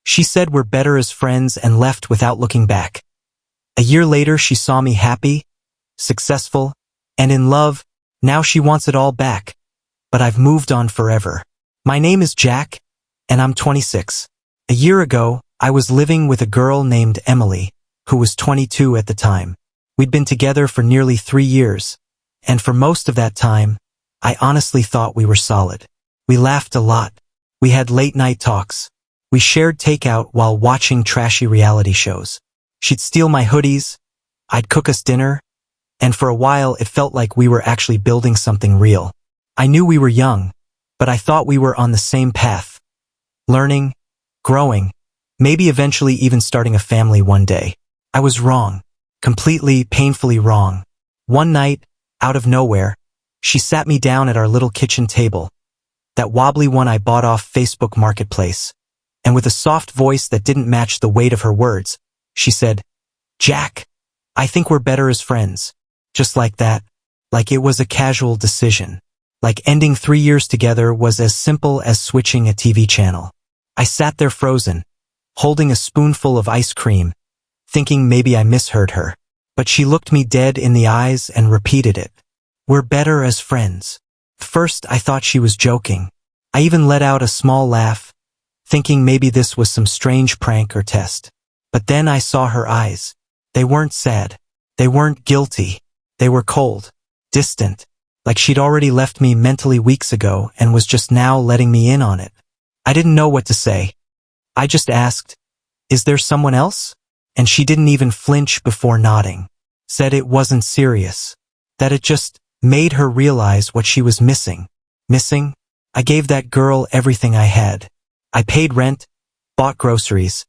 She said we're better as friends and left without looking back. A year later, she saw me happy, successful, and in love. Now she wants it all back. But I've moved on forever. My name is Jack, and I'm 26. A year ago, I was living with a girl named Emily, who was 22 at the time. We'd been together for nearly 3 years, and for most of that time, I honestly thought we were solid. We laughed a lot. We had late-night talks. We shared takeout while watching trashy reality shows. She'd steal my hoodies, I'd cook us dinner, and for a while it felt like we were actually building something real. I knew we were young, but I thought we were on the same path. Learning, growing, maybe eventually even starting a family one day. I was wrong. Completely, painfully wrong. One night, out of nowhere, she sat me down at our little kitchen table, that wobbly one I bought off Facebook Marketplace, and with a soft voice that didn't match the weight of her words, she said, "Jack, I think we're better as friends." Just like that, like it was a casual decision. Like ending 3 years together was as simple as switching a TV channel. I sat there frozen, holding a spoonful of ice cream, thinking maybe I misheard her. But she looked me dead in the eyes and repeated it. "We're better as friends." First, I thought she was joking. I even let out a small laugh, thinking maybe this was some strange prank or test. But then I saw her eyes. They weren't sad. They weren't guilty. They were cold, distant, like she'd already left me mentally weeks ago and was just now letting me in on it. I didn't know what to say. I just asked, "Is there someone else?" And she didn't even flinch before nodding. Said it wasn't serious. That it just made her realize what she was missing. Missing? I gave that girl everything I had. I paid rent, bought groceries,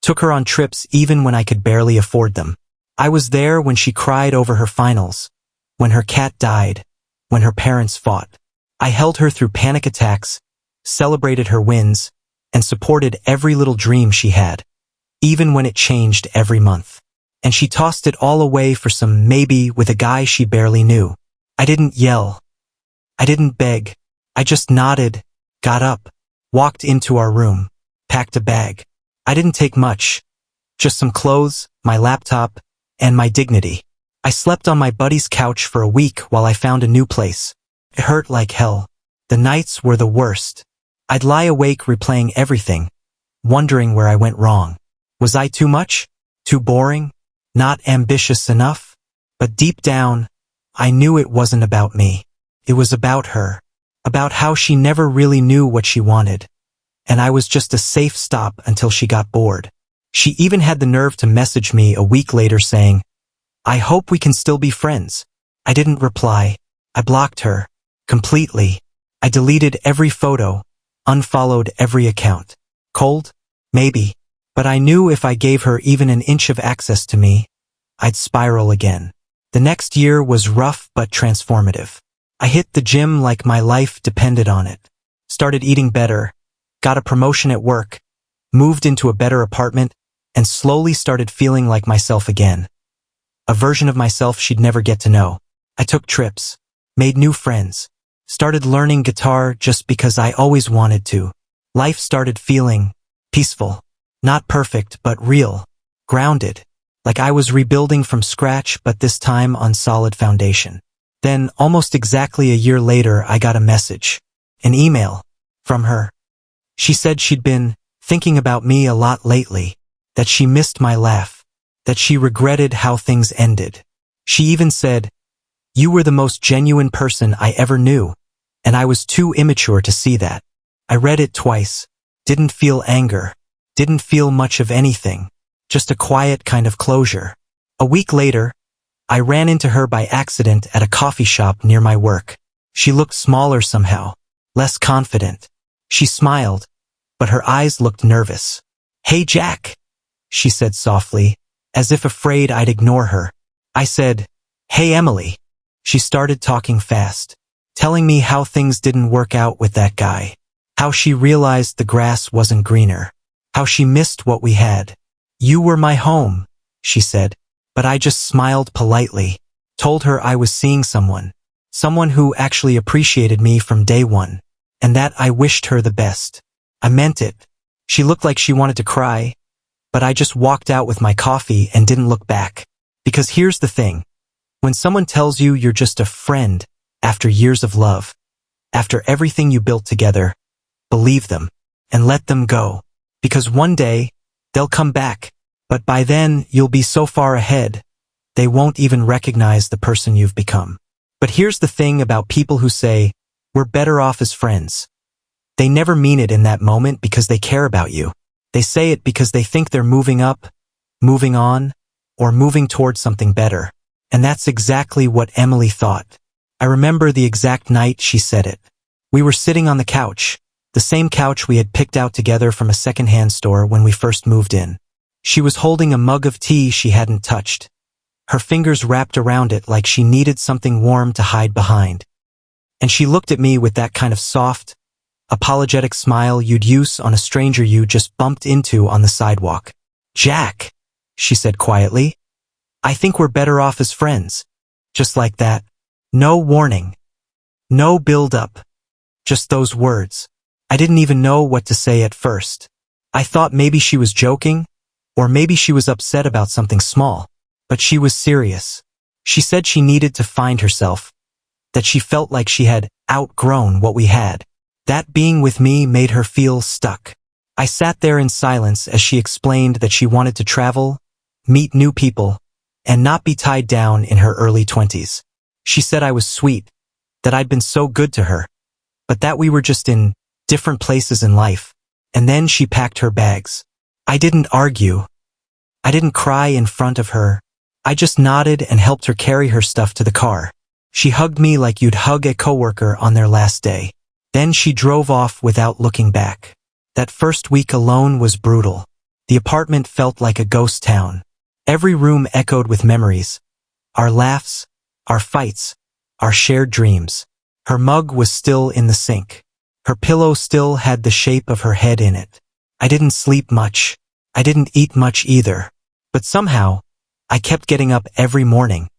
took her on trips even when I could barely afford them. I was there when she cried over her finals, when her cat died, when her parents fought. I held her through panic attacks, celebrated her wins, and supported every little dream she had, even when it changed every month. And she tossed it all away for some maybe with a guy she barely knew. I didn't yell. I didn't beg. I just nodded, got up, walked into our room, packed a bag. I didn't take much. Just some clothes, my laptop, and my dignity. I slept on my buddy's couch for a week while I found a new place. It hurt like hell. The nights were the worst. I'd lie awake replaying everything, wondering where I went wrong. Was I too much? Too boring? Not ambitious enough? But deep down, I knew it wasn't about me. It was about her. About how she never really knew what she wanted. And I was just a safe stop until she got bored. She even had the nerve to message me a week later saying, "I hope we can still be friends." I didn't reply. I blocked her. Completely. I deleted every photo, unfollowed every account. Cold? Maybe. But I knew if I gave her even an inch of access to me, I'd spiral again. The next year was rough but transformative. I hit the gym like my life depended on it. Started eating better, got a promotion at work, moved into a better apartment, and slowly started feeling like myself again. A version of myself she'd never get to know. I took trips, made new friends, started learning guitar just because I always wanted to. Life started feeling peaceful. Not perfect, but real. Grounded. Like I was rebuilding from scratch, but this time on solid foundation. Then, almost exactly a year later, I got a message. An email. From her. She said she'd been thinking about me a lot lately. That she missed my laugh. That she regretted how things ended. She even said, "You were the most genuine person I ever knew." And I was too immature to see that. I read it twice. Didn't feel anger. Didn't feel much of anything. Just a quiet kind of closure. A week later, I ran into her by accident at a coffee shop near my work. She looked smaller somehow, less confident. She smiled, but her eyes looked nervous. "Hey Jack," she said softly, as if afraid I'd ignore her. I said, "Hey Emily." She started talking fast, telling me how things didn't work out with that guy, how she realized the grass wasn't greener, how she missed what we had. "You were my home," she said, but I just smiled politely, told her I was seeing someone who actually appreciated me from day one, and that I wished her the best. I meant it. She looked like she wanted to cry, but I just walked out with my coffee and didn't look back. Because here's the thing. When someone tells you you're just a friend after years of love, after everything you built together, believe them and let them go. Because one day, they'll come back. But by then, you'll be so far ahead, they won't even recognize the person you've become. But here's the thing about people who say, we're better off as friends. They never mean it in that moment because they care about you. They say it because they think they're moving up, moving on, or moving towards something better. And that's exactly what Emily thought. I remember the exact night she said it. We were sitting on the couch, the same couch we had picked out together from a secondhand store when we first moved in. She was holding a mug of tea she hadn't touched. Her fingers wrapped around it like she needed something warm to hide behind. And she looked at me with that kind of soft, apologetic smile you'd use on a stranger you just bumped into on the sidewalk. "Jack," she said quietly, "I think we're better off as friends." Just like that. No warning. No build-up. Just those words. I didn't even know what to say at first. I thought maybe she was joking, or maybe she was upset about something small. But she was serious. She said she needed to find herself, that she felt like she had outgrown what we had. That being with me made her feel stuck. I sat there in silence as she explained that she wanted to travel, meet new people, and not be tied down in her early 20s. She said I was sweet, that I'd been so good to her, but that we were just in different places in life. And then she packed her bags. I didn't argue. I didn't cry in front of her. I just nodded and helped her carry her stuff to the car. She hugged me like you'd hug a coworker on their last day. Then she drove off without looking back. That first week alone was brutal. The apartment felt like a ghost town. Every room echoed with memories. Our laughs, our fights, our shared dreams. Her mug was still in the sink. Her pillow still had the shape of her head in it. I didn't sleep much. I didn't eat much either. But somehow, I kept getting up every morning,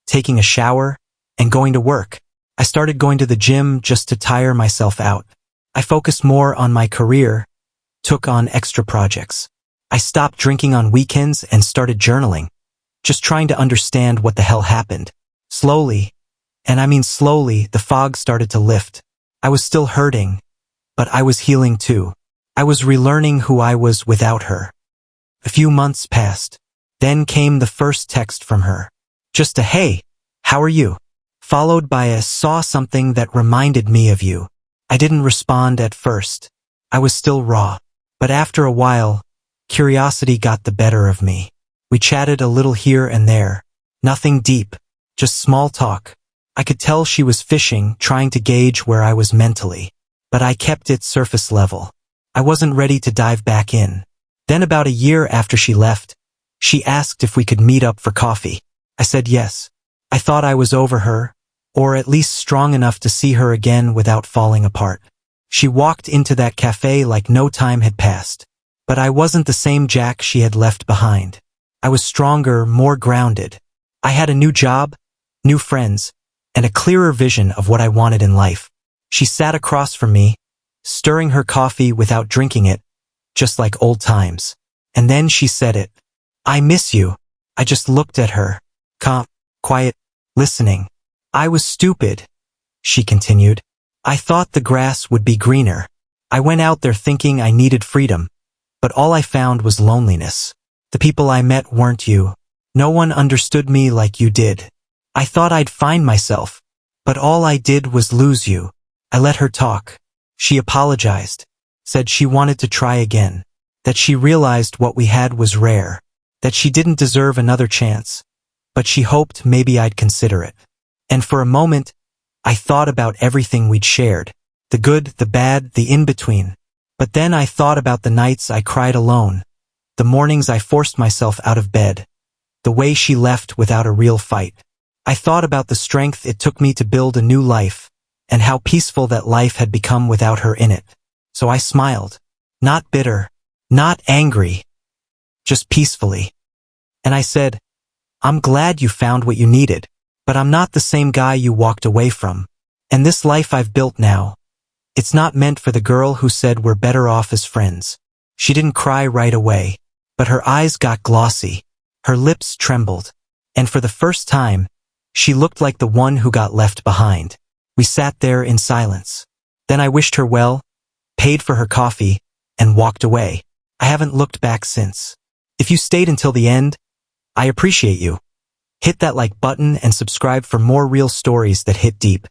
taking a shower, and going to work. I started going to the gym just to tire myself out. I focused more on my career, took on extra projects. I stopped drinking on weekends and started journaling, just trying to understand what the hell happened. Slowly, and I mean slowly, the fog started to lift. I was still hurting, but I was healing too. I was relearning who I was without her. A few months passed. Then came the first text from her. Just a "Hey, how are you?" followed by a "Saw something that reminded me of you." I didn't respond at first. I was still raw. But after a while, curiosity got the better of me. We chatted a little here and there. Nothing deep, just small talk. I could tell she was fishing, trying to gauge where I was mentally. But I kept it surface level. I wasn't ready to dive back in. Then about a year after she left, she asked if we could meet up for coffee. I said yes. I thought I was over her, or at least strong enough to see her again without falling apart. She walked into that cafe like no time had passed. But I wasn't the same Jack she had left behind. I was stronger, more grounded. I had a new job, new friends, and a clearer vision of what I wanted in life. She sat across from me, stirring her coffee without drinking it, just like old times. And then she said it. "I miss you." I just looked at her, calm, quiet, listening. "I was stupid," she continued. "I thought the grass would be greener. I went out there thinking I needed freedom, but all I found was loneliness. The people I met weren't you. No one understood me like you did. I thought I'd find myself, but all I did was lose you." I let her talk. She apologized, said she wanted to try again, that she realized what we had was rare, that she didn't deserve another chance, but she hoped maybe I'd consider it. And for a moment, I thought about everything we'd shared, the good, the bad, the in-between. But then I thought about the nights I cried alone, the mornings I forced myself out of bed, the way she left without a real fight. I thought about the strength it took me to build a new life, and how peaceful that life had become without her in it. So I smiled, not bitter, not angry, just peacefully. And I said, "I'm glad you found what you needed, but I'm not the same guy you walked away from. And this life I've built now, it's not meant for the girl who said we're better off as friends." She didn't cry right away, but her eyes got glossy, her lips trembled, and for the first time, she looked like the one who got left behind. We sat there in silence. Then I wished her well, paid for her coffee, and walked away. I haven't looked back since. If you stayed until the end, I appreciate you. Hit that like button and subscribe for more real stories that hit deep.